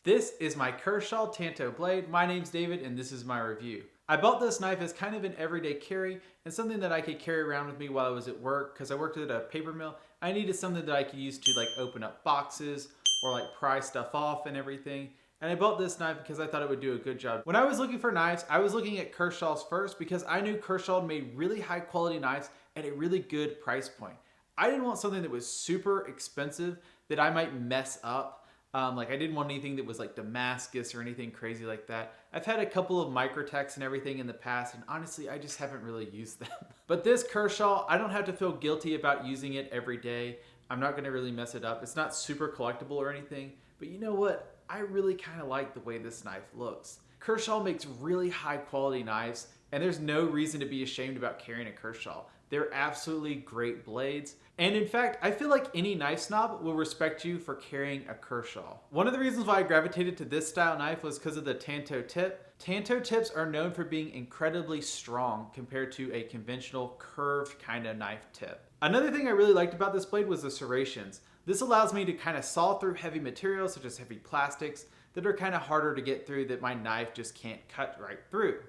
This is my Kershaw Tanto blade. My name's David and this is my review. I bought this knife as kind of an everyday carry and something that I could carry around with me while I was at work because I worked at a paper mill. I needed something that I could use to like open up boxes or like pry stuff off and everything. And I bought this knife because I thought it would do a good job. When I was looking for knives, I was looking at Kershaw's first because I knew Kershaw made really high quality knives at a really good price point. I didn't want something that was super expensive that I might mess up. I didn't want anything that was like Damascus or anything crazy like that. I've had a couple of Microtechs and everything in the past, and honestly, I just haven't really used them. But this Kershaw, I don't have to feel guilty about using it every day. I'm not gonna really mess it up. It's not super collectible or anything, but you know what? I really kind of like the way this knife looks. Kershaw makes really high quality knives, and there's no reason to be ashamed about carrying a Kershaw. They're absolutely great blades. And in fact, I feel like any knife snob will respect you for carrying a Kershaw. One of the reasons why I gravitated to this style knife was because of the Tanto tip. Tanto tips are known for being incredibly strong compared to a conventional curved kind of knife tip. Another thing I really liked about this blade was the serrations. This allows me to kind of saw through heavy materials such as heavy plastics that are kind of harder to get through that my knife just can't cut right through.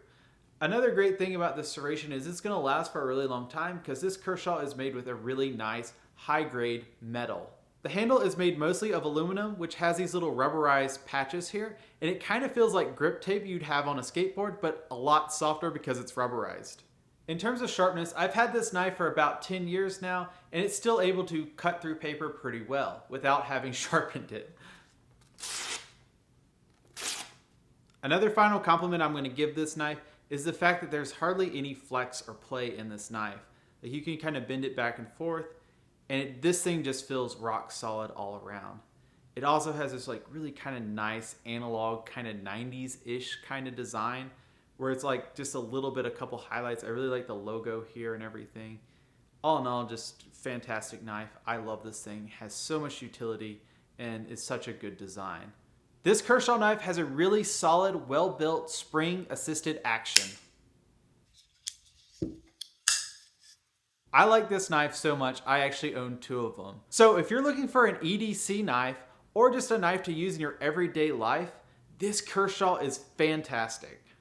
Another great thing about this serration is it's going to last for a really long time because this Kershaw is made with a really nice high-grade metal. The handle is made mostly of aluminum, which has these little rubberized patches here, and it kind of feels like grip tape you'd have on a skateboard, but a lot softer because it's rubberized. In terms of sharpness, I've had this knife for about 10 years now, and it's still able to cut through paper pretty well without having sharpened it. Another final compliment I'm going to give this knife is the fact that there's hardly any flex or play in this knife. Like you can kind of bend it back and forth, and this thing just feels rock solid all around. It also has this like really kind of nice analog kind of 90s-ish kind of design where it's like just a little bit, a couple highlights. I really like the logo here and everything. All in all, just fantastic knife. I love this thing. It has so much utility and is such a good design. This Kershaw knife has a really solid, well-built, spring-assisted action. I like this knife so much, I actually own 2 of them. So if you're looking for an EDC knife, or just a knife to use in your everyday life, this Kershaw is fantastic.